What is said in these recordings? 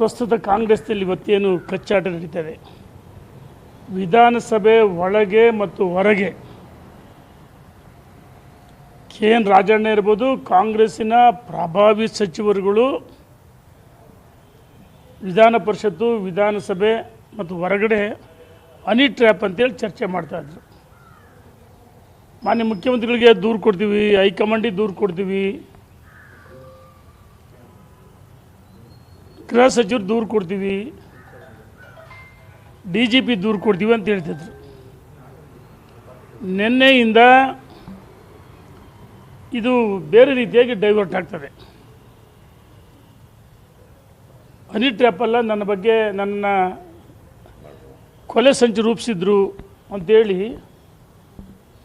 ಪ್ರಸ್ತುತ ಕಾಂಗ್ರೆಸ್ನಲ್ಲಿ ಇವತ್ತೇನು ಕಚ್ಚಾಟ ನಡೀತದೆ, ವಿಧಾನಸಭೆ ಒಳಗೆ ಮತ್ತು ಹೊರಗೆ ಕೆ ಎನ್ ರಾಜಣ್ಣ ಇರ್ಬೋದು, ಕಾಂಗ್ರೆಸ್ಸಿನ ಪ್ರಭಾವಿ ಸಚಿವರುಗಳು ವಿಧಾನ ಪರಿಷತ್ತು, ವಿಧಾನಸಭೆ ಮತ್ತು ಹೊರಗಡೆ ಹನಿ ಟ್ರ್ಯಾಪ್ ಅಂತೇಳಿ ಚರ್ಚೆ ಮಾಡ್ತಾಯಿದ್ರು. ಮಾನ್ಯ ಮುಖ್ಯಮಂತ್ರಿಗಳಿಗೆ ದೂರು ಕೊಡ್ತೀವಿ, ಹೈಕಮಾಂಡಿಗೆ ದೂರು ಕೊಡ್ತೀವಿ, ಗೃಹ ಸಚಿವರು ದೂರು ಕೊಡ್ತೀವಿ, DGP ದೂರು ಕೊಡ್ತೀವಿ ಅಂತ ಹೇಳ್ತಿದ್ರು. ನಿನ್ನೆಯಿಂದ ಇದು ಬೇರೆ ರೀತಿಯಾಗಿ ಡೈವರ್ಟ್ ಆಗ್ತದೆ. ಹನಿ ಟ್ರ್ಯಾಪ್ ಅಲ್ಲ, ನನ್ನ ಬಗ್ಗೆ ನನ್ನ ಕೊಲೆ ಸಂಚು ರೂಪಿಸಿದ್ರು ಅಂತೇಳಿ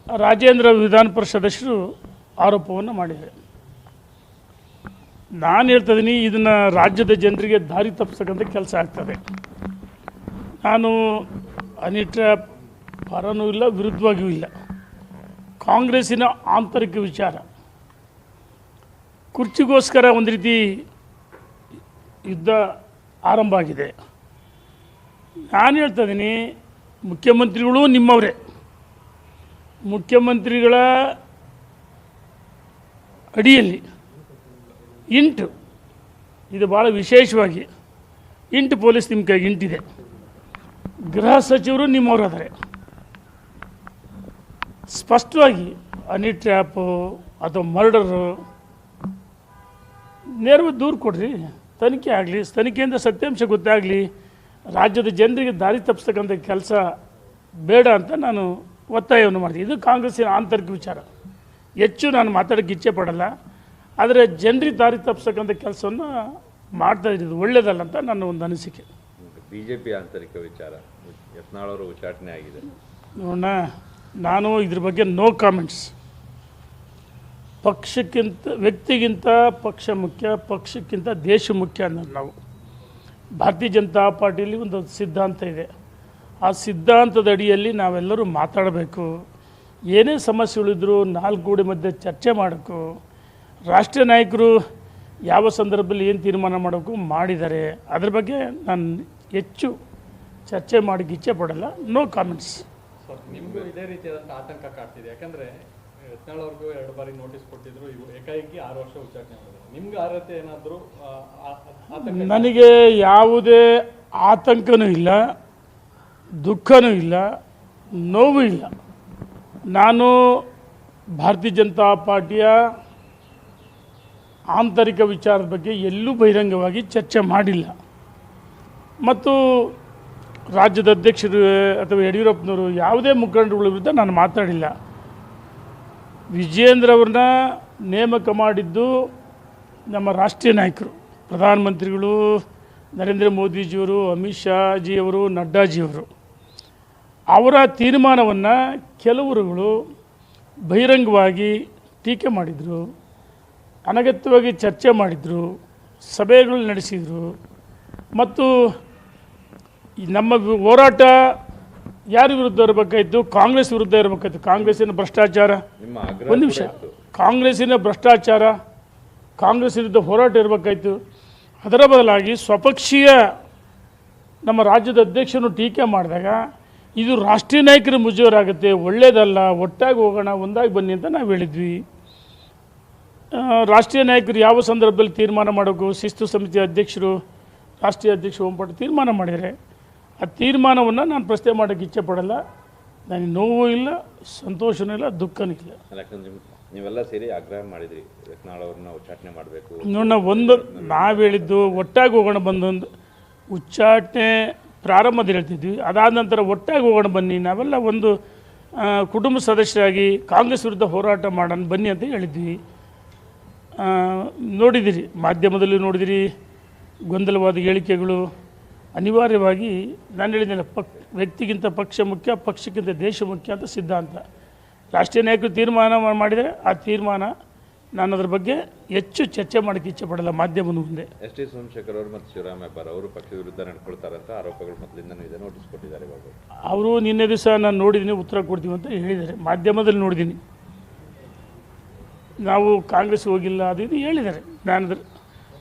ರಾಜೇಂದ್ರ ವಿಧಾನ ಪರಿಷತ್ ಸದಸ್ಯರು ಆರೋಪವನ್ನು ಮಾಡಿದ್ದಾರೆ. ನಾನು ಹೇಳ್ತಿದ್ದೀನಿ, ಇದನ್ನು ರಾಜ್ಯದ ಜನರಿಗೆ ದಾರಿ ತಪ್ಪಿಸಕ್ಕಂಥ ಕೆಲಸ ಆಗ್ತದೆ. ನಾನು ಹನಿ ಟ್ರ್ಯಾಪ್ ಪರನೂ ಇಲ್ಲ, ವಿರುದ್ಧವಾಗಿಯೂ ಇಲ್ಲ. ಕಾಂಗ್ರೆಸ್ಸಿನ ಆಂತರಿಕ ವಿಚಾರ, ಕುರ್ಚಿಗೋಸ್ಕರ ಒಂದು ರೀತಿ ಯುದ್ಧ ಆರಂಭ ಆಗಿದೆ. ನಾನು ಹೇಳ್ತಾಯಿದ್ದೀನಿ, ಮುಖ್ಯಮಂತ್ರಿಗಳು ನಿಮ್ಮವರೇ. ಮುಖ್ಯಮಂತ್ರಿಗಳ ಅಡಿಯಲ್ಲಿ ಇಂಟು, ಇದು ಭಾಳ ವಿಶೇಷವಾಗಿ ಇಂಟು ಪೊಲೀಸ್ ನಿಮ್ಮ ಕೈಗೆ ಇಂಟಿದೆ. ಗೃಹ ಸಚಿವರು ನಿಮ್ಮವರು ಆದರೆ ಸ್ಪಷ್ಟವಾಗಿ ಹನಿ ಟ್ರ್ಯಾಪು ಅಥವಾ ಮರ್ಡರು ನೇರವಾಗಿ ದೂರು ಕೊಡ್ರಿ, ತನಿಖೆ ಆಗಲಿ, ತನಿಖೆಯಿಂದ ಸತ್ಯಾಂಶ ಗೊತ್ತಾಗಲಿ. ರಾಜ್ಯದ ಜನರಿಗೆ ದಾರಿ ತಪ್ಪಿಸ್ತಕ್ಕಂಥ ಕೆಲಸ ಬೇಡ ಅಂತ ನಾನು ಒತ್ತಾಯವನ್ನು ಮಾಡ್ತೀನಿ. ಇದು ಕಾಂಗ್ರೆಸ್ಸಿನ ಆಂತರಿಕ ವಿಚಾರ. ಹೆಚ್ಚು ನಾನು ಮಾತಾಡೋಕ್ಕೆ ಇಚ್ಛೆ ಪಡಲ್ಲ, ಆದರೆ ಜನರಿಗೆ ದಾರಿ ತಪ್ಪಿಸ್ತಕ್ಕಂಥ ಕೆಲಸವನ್ನು ಮಾಡ್ತಾ ಇರೋದು ಒಳ್ಳೆಯದಲ್ಲ ಅಂತ ನನ್ನ ಒಂದು ಅನಿಸಿಕೆ. BJP ಆಂತರಿಕ ವಿಚಾರ, ಯತ್ನಾಳ್ ಅವರು ಉಚ್ಚಾಟನೆ ಆಗಿದೆ. ನೋಡೋಣ, ನಾನು ಇದ್ರ ಬಗ್ಗೆ ನೋ ಕಾಮೆಂಟ್ಸ್. ಪಕ್ಷಕ್ಕಿಂತ ವ್ಯಕ್ತಿಗಿಂತ ಪಕ್ಷ ಮುಖ್ಯ, ಪಕ್ಷಕ್ಕಿಂತ ದೇಶ ಮುಖ್ಯ ಅನ್ನೋದು ನಾವು. ಭಾರತೀಯ ಜನತಾ ಪಾರ್ಟಿಯಲ್ಲಿ ಒಂದು ಸಿದ್ಧಾಂತ ಇದೆ. ಆ ಸಿದ್ಧಾಂತದ ಅಡಿಯಲ್ಲಿ ನಾವೆಲ್ಲರೂ ಮಾತಾಡಬೇಕು. ಏನೇ ಸಮಸ್ಯೆಗಳಿದ್ರೂ ನಾಲ್ಕು ಗೋಡೆ ಮಧ್ಯೆ ಚರ್ಚೆ ಮಾಡಬೇಕು. ರಾಷ್ಟ್ರೀಯ ನಾಯಕರು ಯಾವ ಸಂದರ್ಭದಲ್ಲಿ ಏನು ತೀರ್ಮಾನ ಮಾಡಬೇಕು ಮಾಡಿದ್ದಾರೆ. ಅದ್ರ ಬಗ್ಗೆ ನಾನು ಹೆಚ್ಚು ಚರ್ಚೆ ಮಾಡೋಕ್ಕೆ ಇಚ್ಛೆ ಪಡಲ್ಲ. No comments. ನಿಮಗೂ ಇದೇ ರೀತಿಯಾದಂಥ ಆತಂಕ ಕಾಡ್ತಿದೆ. ಯಾಕಂದರೆ ಯತ್ನಾಳ್ ಅವ್ರಿಗೂ 2 ಬಾರಿ ನೋಟಿಸ್ ಕೊಟ್ಟಿದ್ರು, ಇವು ಏಕಾಏಕಿ 6 ವರ್ಷ ಉಚ್ಚಾಟನೆ ಮಾಡಿದ್ರು. ನಿಮ್ಗೆ ಅರ್ಹತೆ ಏನಾದರೂ? ನನಗೆ ಯಾವುದೇ ಆತಂಕನೂ ಇಲ್ಲ, ದುಃಖನೂ ಇಲ್ಲ, ನೋವು ಇಲ್ಲ. ನಾನು ಭಾರತೀಯ ಜನತಾ ಪಾರ್ಟಿಯ ಆಂತರಿಕ ವಿಚಾರದ ಬಗ್ಗೆ ಎಲ್ಲೂ ಬಹಿರಂಗವಾಗಿ ಚರ್ಚೆ ಮಾಡಿಲ್ಲ. ಮತ್ತು ರಾಜ್ಯದ ಅಧ್ಯಕ್ಷರು ಅಥವಾ ಯಡಿಯೂರಪ್ಪನವರು ಯಾವುದೇ ಮುಖಂಡರುಗಳ ವಿರುದ್ಧ ನಾನು ಮಾತಾಡಿಲ್ಲ. ವಿಜಯೇಂದ್ರ ಅವ್ರನ್ನ ನೇಮಕ ಮಾಡಿದ್ದು ನಮ್ಮ ರಾಷ್ಟ್ರೀಯ ನಾಯಕರು, ಪ್ರಧಾನಮಂತ್ರಿಗಳು ನರೇಂದ್ರ ಮೋದಿಜಿಯವರು, ಅಮಿತ್ ಶಾಜಿಯವರು, ನಡ್ಡಾಜಿಯವರು. ಅವರ ತೀರ್ಮಾನವನ್ನು ಕೆಲವರುಗಳು ಬಹಿರಂಗವಾಗಿ ಟೀಕೆ ಮಾಡಿದರು, ಅನಗತ್ಯವಾಗಿ ಚರ್ಚೆ ಮಾಡಿದರು, ಸಭೆಗಳು ನಡೆಸಿದರು. ಮತ್ತು ನಮ್ಮ ಹೋರಾಟ ಯಾರ ವಿರುದ್ಧ ಇರಬೇಕಾಯಿತು? ಕಾಂಗ್ರೆಸ್ ವಿರುದ್ಧ ಇರಬೇಕಾಯಿತು. ಕಾಂಗ್ರೆಸ್ಸಿನ ಭ್ರಷ್ಟಾಚಾರ, ಒಂದು ನಿಮಿಷ, ಕಾಂಗ್ರೆಸ್ಸಿನ ಭ್ರಷ್ಟಾಚಾರ, ಕಾಂಗ್ರೆಸ್ ವಿರುದ್ಧ ಹೋರಾಟ ಇರಬೇಕಾಯಿತು. ಅದರ ಬದಲಾಗಿ ಸ್ವಪಕ್ಷೀಯ ನಮ್ಮ ರಾಜ್ಯದ ಅಧ್ಯಕ್ಷನು ಟೀಕೆ ಮಾಡಿದಾಗ ಇದು ರಾಷ್ಟ್ರೀಯ ನಾಯಕರ ಮುಜುಗರಾಗುತ್ತೆ, ಒಳ್ಳೆಯದಲ್ಲ, ಒಟ್ಟಾಗಿ ಹೋಗೋಣ, ಒಂದಾಗಿ ಬನ್ನಿ ಅಂತ ನಾವು ಹೇಳಿದ್ವಿ. ರಾಷ್ಟ್ರೀಯ ನಾಯಕರು ಯಾವ ಸಂದರ್ಭದಲ್ಲಿ ತೀರ್ಮಾನ ಮಾಡಬೇಕು, ಶಿಸ್ತು ಸಮಿತಿ ಅಧ್ಯಕ್ಷರು, ರಾಷ್ಟ್ರೀಯ ಅಧ್ಯಕ್ಷ ಓಂ ಪಾಟೀಲ್ ತೀರ್ಮಾನ ಮಾಡಿದರೆ ಆ ತೀರ್ಮಾನವನ್ನು ನಾನು ಪ್ರಶ್ನೆ ಮಾಡೋಕ್ಕೆ ಇಚ್ಛೆ ಪಡಲ್ಲ. ನನಗೆ ನೋವು ಇಲ್ಲ, ಸಂತೋಷನೂ ಇಲ್ಲ, ದುಃಖನೂ ಇಲ್ಲ. ನೀವೆಲ್ಲ ಸೇರಿ ಆಗ್ರಹ ಮಾಡಿದ್ರಿ ಯತ್ನಾಳ್ ಅವ್ರನ್ನ ಉಚ್ಚಾಟನೆ ಮಾಡಬೇಕು. ನೋಡೋಣ, ಒಂದು ನಾವು ಹೇಳಿದ್ದು ಒಟ್ಟಾಗಿ ಹೋಗೋಣ, ಬಂದೊಂದು ಉಚ್ಚಾಟನೆ ಪ್ರಾರಂಭದಲ್ಲಿ ಹೇಳ್ತಿದ್ವಿ. ಅದಾದ ನಂತರ ಒಟ್ಟಾಗಿ ಹೋಗೋಣ ಬನ್ನಿ, ನಾವೆಲ್ಲ ಒಂದು ಕುಟುಂಬ ಸದಸ್ಯರಾಗಿ ಕಾಂಗ್ರೆಸ್ ವಿರುದ್ಧ ಹೋರಾಟ ಮಾಡೋಣ ಬನ್ನಿ ಅಂತ ಹೇಳಿದ್ವಿ. ನೋಡಿದಿರಿ, ಮಾಧ್ಯಮದಲ್ಲಿ ನೋಡಿದಿರಿ, ಗೊಂದಲವಾದ ಹೇಳಿಕೆಗಳು. ಅನಿವಾರ್ಯವಾಗಿ ನಾನು ಹೇಳಿದ್ದೇನೆ, ವ್ಯಕ್ತಿಗಿಂತ ಪಕ್ಷ ಮುಖ್ಯ, ಪಕ್ಷಕ್ಕಿಂತ ದೇಶ ಮುಖ್ಯ ಅಂತ ಸಿದ್ಧಾಂತ. ರಾಷ್ಟ್ರೀಯ ನಾಯಕರು ತೀರ್ಮಾನ ಮಾಡಿದರೆ ಆ ತೀರ್ಮಾನ ನಾನು ಅದ್ರ ಬಗ್ಗೆ ಹೆಚ್ಚು ಚರ್ಚೆ ಮಾಡೋಕ್ಕೆ ಇಚ್ಛೆ ಪಡಲ್ಲ ಮಾಧ್ಯಮದ ಮುಂದೆ. ಎಸ್.ಟಿ. ಸೋಮಶೇಖರ್ ಅವರು ಮತ್ತು ಶಿವರಾಮ ಹೆಬ್ಬಾರ್ ಅವರು ಪಕ್ಷದ ವಿರುದ್ಧ ನಡ್ಕೊಳ್ತಾರಂತ ಆರೋಪಗಳು ಮೊದಲಿಂದನೂ ಇದೆ, ನೋಟಿಸ್ ಕೊಟ್ಟಿದ್ದಾರೆ. ಇವಾಗ ಅವರು ನಿನ್ನೆ ದಿವಸ ನಾನು ನೋಡಿದ್ದೀನಿ, ಉತ್ತರ ಕೊಡ್ತೀವಿ ಅಂತ ಹೇಳಿದ್ದಾರೆ, ಮಾಧ್ಯಮದಲ್ಲಿ ನೋಡಿದ್ದೀನಿ. ನಾವು ಕಾಂಗ್ರೆಸ್ ಹೋಗಿಲ್ಲ ಅದು ಇದು ಹೇಳಿದ್ದಾರೆ. ನಾನು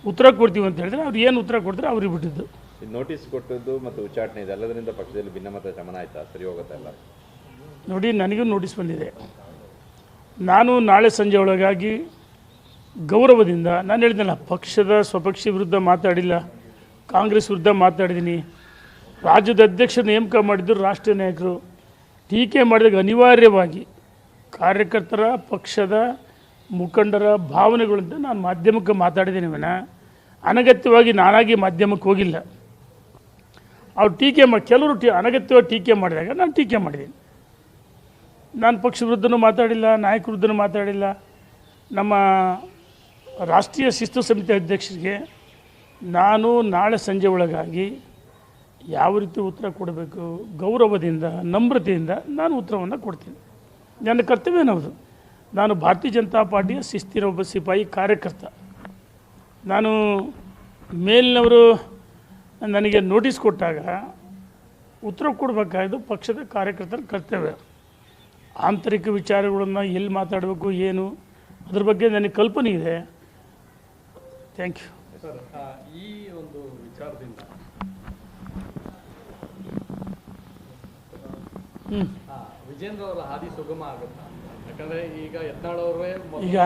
ಉತ್ತರ ಕೊಡ್ತೀವಿ ಅಂತ ಹೇಳಿದ್ರೆ ಅವ್ರು ಏನು ಉತ್ತರ ಕೊಡ್ತಾರೆ ಅವ್ರಿಗೆ ಬಿಟ್ಟಿದ್ದು. ಈ ನೋಟಿಸ್ ಕೊಟ್ಟದ್ದು ಮತ್ತು ಉಚ್ಚಾಟನೆ ಇದೆಲ್ಲದರಿಂದ ಪಕ್ಷದಲ್ಲಿ ಭಿನ್ನಮತ ಶಮನ ಆಯ್ತಾ, ಸರಿ ಹೋಗುತ್ತಾ ಎಲ್ಲ? ನೋಡಿ, ನನಗೂ ನೋಟಿಸ್ ಬಂದಿದೆ. ನಾನು ನಾಳೆ ಸಂಜೆ ಒಳಗಾಗಿ ಗೌರವದಿಂದ, ನಾನು ಹೇಳಿದ್ನಲ್ಲ, ಪಕ್ಷದ ಸ್ವಪಕ್ಷಿ ವಿರುದ್ಧ ಮಾತಾಡಿಲ್ಲ, ಕಾಂಗ್ರೆಸ್ ವಿರುದ್ಧ ಮಾತಾಡಿದ್ದೀನಿ. ರಾಜ್ಯದ ಅಧ್ಯಕ್ಷರು ನೇಮಕ ಮಾಡಿದ್ರು ರಾಷ್ಟ್ರೀಯ ನಾಯಕರು. ಟೀಕೆ ಮಾಡಿದಾಗ ಅನಿವಾರ್ಯವಾಗಿ ಕಾರ್ಯಕರ್ತರ, ಪಕ್ಷದ ಮುಖಂಡರ ಭಾವನೆಗಳಿಂದ ನಾನು ಮಾಧ್ಯಮಕ್ಕೆ ಮಾತಾಡಿದ್ದೀನಿ ವಿನ ಅನಗತ್ಯವಾಗಿ ನಾನಾಗಿ ಮಾಧ್ಯಮಕ್ಕೆ ಹೋಗಿಲ್ಲ. ಅವ್ರು ಟೀಕೆ ಮಾಡಿ, ಕೆಲವರು ಅನಗತ್ಯವಾಗಿ ಟೀಕೆ ಮಾಡಿದಾಗ ನಾನು ಟೀಕೆ ಮಾಡಿದ್ದೀನಿ. ನಾನು ಪಕ್ಷ ವಿರುದ್ಧನೂ ಮಾತಾಡಿಲ್ಲ, ನಾಯಕ ವಿರುದ್ಧನೂ ಮಾತಾಡಿಲ್ಲ. ನಮ್ಮ ರಾಷ್ಟ್ರೀಯ ಶಿಸ್ತು ಸಮಿತಿ ಅಧ್ಯಕ್ಷರಿಗೆ ನಾನು ನಾಳೆ ಸಂಜೆ ಒಳಗಾಗಿ ಯಾವ ರೀತಿ ಉತ್ತರ ಕೊಡಬೇಕು, ಗೌರವದಿಂದ, ನಮ್ರತೆಯಿಂದ ನಾನು ಉತ್ತರವನ್ನು ಕೊಡ್ತೀನಿ. ನನ್ನ ಕರ್ತವ್ಯನವುದು. ನಾನು ಭಾರತೀಯ ಜನತಾ ಪಾರ್ಟಿಯ ಶಿಸ್ತಿನ ಒಬ್ಬ ಸಿಪಾಯಿ ಕಾರ್ಯಕರ್ತ. ನಾನು ಮೇಲಿನವರು ನನಗೆ ನೋಟಿಸ್ ಕೊಟ್ಟಾಗ ಉತ್ತರ ಕೊಡಬೇಕಾದ್ದು ಪಕ್ಷದ ಕಾರ್ಯಕರ್ತರ ಕರ್ತವ್ಯ. ಆಂತರಿಕ ವಿಚಾರಗಳನ್ನು ಎಲ್ಲಿ ಮಾತಾಡಬೇಕು, ಏನು, ಅದ್ರ ಬಗ್ಗೆ ನನಗೆ ಕಲ್ಪನೆ ಇದೆ. Thank you sir. ಈ ಒಂದು ವಿಚಾರದಿಂದ ವಿಜೇಂದ್ರ ಅವರ ಹಾದಿ ಸುಗಮ ಆಗುತ್ತಾ? ಯಾಕಂದ್ರೆ ಈಗ ಯತ್ನಾಳ್ ಅವರೇ ಈಗ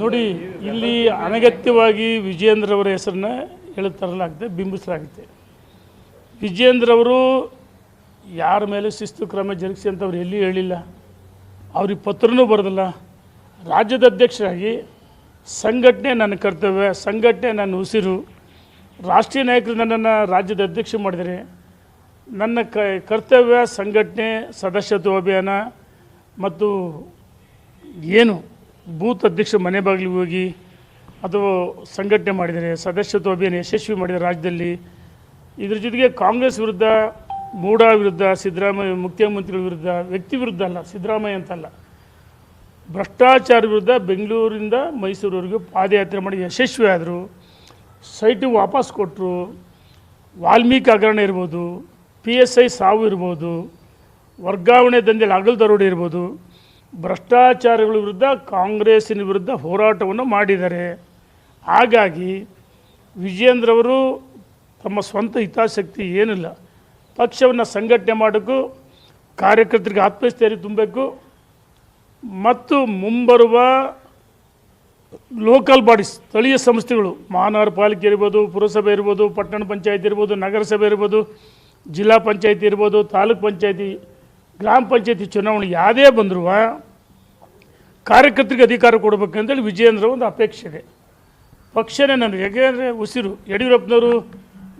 ನೋಡಿ, ಇಲ್ಲಿ ಅನಗತ್ಯವಾಗಿ ವಿಜೇಂದ್ರ ಅವರ ಹೆಸರನ್ನ ತರಲಾಗುತ್ತೆ, ಬಿಂಬಿಸಲಾಗುತ್ತೆ. ವಿಜೇಂದ್ರ ಅವರು ಯಾರ ಮೇಲೆ ಶಿಸ್ತು ಕ್ರಮ ಜರುಗಿಸಿ ಅಂತ ಅವ್ರು ಎಲ್ಲಿ ಹೇಳಿಲ್ಲ, ಅವ್ರಿಗೆ ಪತ್ರನೂ ಬರೋದಿಲ್ಲ. ರಾಜ್ಯದ ಅಧ್ಯಕ್ಷರಾಗಿ ಸಂಘಟನೆ ನನ್ನ ಕರ್ತವ್ಯ, ಸಂಘಟನೆ ನನ್ನ ಉಸಿರು. ರಾಷ್ಟ್ರೀಯ ನಾಯಕರು ನನ್ನನ್ನು ರಾಜ್ಯದ ಅಧ್ಯಕ್ಷ ಮಾಡಿದರೆ ನನ್ನ ಕರ್ತವ್ಯ ಸಂಘಟನೆ, ಸದಸ್ಯತ್ವ ಅಭಿಯಾನ ಮತ್ತು ಏನು ಬೂತ್ ಅಧ್ಯಕ್ಷ ಮನೆ ಬಾಗಿಲಿಗೆ ಹೋಗಿ ಅಥವಾ ಸಂಘಟನೆ ಮಾಡಿದರೆ, ಸದಸ್ಯತ್ವ ಅಭಿಯಾನ ಯಶಸ್ವಿ ಮಾಡಿದರೆ ರಾಜ್ಯದಲ್ಲಿ. ಇದ್ರ ಜೊತೆಗೆ ಕಾಂಗ್ರೆಸ್ ವಿರುದ್ಧ, ಮೂಡಾ ವಿರುದ್ಧ, ಸಿದ್ದರಾಮಯ್ಯ ಮುಖ್ಯಮಂತ್ರಿಗಳ ವಿರುದ್ಧ, ವ್ಯಕ್ತಿ ವಿರುದ್ಧ ಅಲ್ಲ, ಸಿದ್ದರಾಮಯ್ಯ ಅಂತಲ್ಲ, ಭ್ರಷ್ಟಾಚಾರ ವಿರುದ್ಧ ಬೆಂಗಳೂರಿಂದ ಮೈಸೂರವರೆಗೂ ಪಾದಯಾತ್ರೆ ಮಾಡಿ ಯಶಸ್ವಿ ಆದರು. ಸೈಟಿಗೆ ವಾಪಸ್ ಕೊಟ್ಟರು. ವಾಲ್ಮೀಕಿ ಹಗರಣ ಇರ್ಬೋದು, PSI ಸಾವು ಇರ್ಬೋದು, ವರ್ಗಾವಣೆ ದಂಧೆಯಲ್ಲಿ ಹಗಲು ದರೋಡೆ ಇರ್ಬೋದು, ಭ್ರಷ್ಟಾಚಾರಗಳ ವಿರುದ್ಧ ಕಾಂಗ್ರೆಸ್ಸಿನ ವಿರುದ್ಧ ಹೋರಾಟವನ್ನು ಮಾಡಿದ್ದಾರೆ. ಹಾಗಾಗಿ ವಿಜೇಂದ್ರವರು ತಮ್ಮ ಸ್ವಂತ ಹಿತಾಸಕ್ತಿ ಏನಿಲ್ಲ, ಪಕ್ಷವನ್ನು ಸಂಘಟನೆ ಮಾಡೋಕ್ಕೂ, ಕಾರ್ಯಕರ್ತರಿಗೆ ಆತ್ಮಸ್ಥೈರ್ಯ ತುಂಬಬೇಕು ಮತ್ತು ಮುಂಬರುವ ಲೋಕಲ್ ಬಾಡೀಸ್, ಸ್ಥಳೀಯ ಸಂಸ್ಥೆಗಳು, ಮಹಾನಗರ ಪಾಲಿಕೆ ಇರ್ಬೋದು, ಪುರಸಭೆ ಇರ್ಬೋದು, ಪಟ್ಟಣ ಪಂಚಾಯತಿ ಇರ್ಬೋದು, ನಗರಸಭೆ ಇರ್ಬೋದು, ಜಿಲ್ಲಾ ಪಂಚಾಯತಿ ಇರ್ಬೋದು, ತಾಲೂಕು ಪಂಚಾಯತಿ, ಗ್ರಾಮ ಪಂಚಾಯತಿ ಚುನಾವಣೆ ಯಾವುದೇ ಬಂದರೂ ಕಾರ್ಯಕರ್ತರಿಗೆ ಅಧಿಕಾರ ಕೊಡಬೇಕಂತೇಳಿ ವಿಜೇಂದ್ರ ಒಂದು ಅಪೇಕ್ಷೆ ಇದೆ. ಪಕ್ಷನೇ ನನಗೆ, ಯಾಕೆಂದರೆ ಉಸಿರು. ಯಡಿಯೂರಪ್ಪನವರು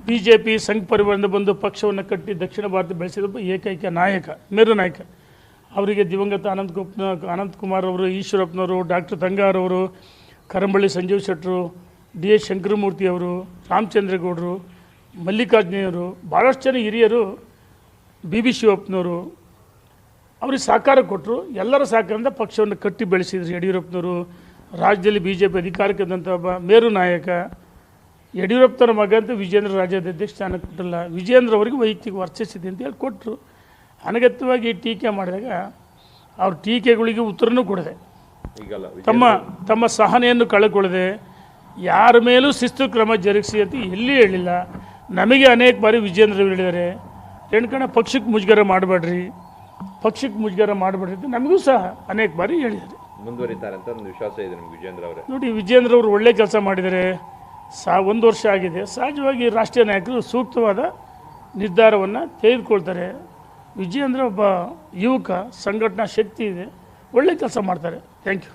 BJP ಸಂಘ ಪರಿವಾರದಿಂದ ಬಂದು ಪಕ್ಷವನ್ನು ಕಟ್ಟಿ ದಕ್ಷಿಣ ಭಾರತ ಬೆಳೆಸಿದ ಏಕೈಕ ನಾಯಕ, ಮೇರು ನಾಯಕ. ಅವರಿಗೆ ದಿವಂಗತ ಅನಂತಕುಮಾರ್ ಅವರು, ಈಶ್ವರಪ್ಪನವರು, ಡಾಕ್ಟರ್ ತಂಗಾರವರು, ಕರಂಬಳ್ಳಿ ಸಂಜೀವ್ ಶೆಟ್ಟರು, DS ಶಂಕರಮೂರ್ತಿ ಅವರು, ರಾಮಚಂದ್ರೇಗೌಡರು, ಮಲ್ಲಿಕಾರ್ಜುನವರು, ಭಾಳಷ್ಟು ಜನ ಹಿರಿಯರು, BB ಶಿವಪ್ಪನವರು ಅವ್ರಿಗೆ ಸಹಕಾರ ಕೊಟ್ಟರು. ಎಲ್ಲರ ಸಹಕಾರದಿಂದ ಪಕ್ಷವನ್ನು ಕಟ್ಟಿ ಬೆಳೆಸಿದ್ರು ಯಡಿಯೂರಪ್ಪನವರು. ರಾಜ್ಯದಲ್ಲಿ BJP ಅಧಿಕಾರಕ್ಕೆ ಬಂದಂಥ ಒಬ್ಬ ಮೇರು ನಾಯಕ. ಯಡಿಯೂರಪ್ಪನವ್ರ ಮಗ ಅಂತ ವಿಜೇಂದ್ರ ರಾಜ್ಯಾಧ್ಯಕ್ಷ ಸ್ಥಾನ ಕೊಟ್ಟಿಲ್ಲ, ವಿಜೇಂದ್ರ ಅವರಿಗೆ ವೈಯಕ್ತಿಕ ವರ್ಚಸ್ಸಿದೆ ಅಂತ ಹೇಳಿ ಕೊಟ್ಟರು. ಅನಗತ್ಯವಾಗಿ ಟೀಕೆ ಮಾಡಿದಾಗ ಅವ್ರ ಟೀಕೆಗಳಿಗೆ ಉತ್ತರನೂ ಕೊಡದೆ, ತಮ್ಮ ಸಹನೆಯನ್ನು ಕಳೆಕೊಳ್ಳದೆ, ಯಾರ ಮೇಲೂ ಶಿಸ್ತು ಕ್ರಮ ಜರುಗಿಸಿ ಅಂತ ಎಲ್ಲಿ ಹೇಳಿಲ್ಲ. ನಮಗೆ ಅನೇಕ ಬಾರಿ ವಿಜೇಂದ್ರ ಹೇಳಿದ್ದಾರೆ, ಹೆಣ್ಕಣ ಪಕ್ಷಕ್ಕೆ ಮುಜುಗರ ಮಾಡಬೇಡ್ರಿ, ಪಕ್ಷಕ್ಕೆ ಮುಜುಗರ ಮಾಡಬೇಡ್ರಿ ಅಂತ ನಮಗೂ ಸಹ ಅನೇಕ ಬಾರಿ ಹೇಳಿದ್ದಾರೆ. ಮುಂದುವರಿತಾರೆ ಅಂತ ಒಂದು ವಿಶ್ವಾಸ ಇದೆ ನಿಮ್ಗೆ ವಿಜೇಂದ್ರ ಅವರೇ? ನೋಡಿ, ವಿಜೇಂದ್ರ ಅವರು ಒಳ್ಳೆ ಕೆಲಸ ಮಾಡಿದ್ದಾರೆ. 1 ವರ್ಷ ಆಗಿದೆ. ಸಹಜವಾಗಿ ರಾಷ್ಟ್ರೀಯ ನಾಯಕರು ಸೂಕ್ತವಾದ ನಿರ್ಧಾರವನ್ನು ತೆಗೆದುಕೊಳ್ತಾರೆ. ವಿಜೇಂದ್ರ ಒಬ್ಬ ಯುವಕ, ಸಂಘಟನಾ ಶಕ್ತಿ ಇದೆ, ಒಳ್ಳೆ ಕೆಲಸ ಮಾಡ್ತಾರೆ. Thank you.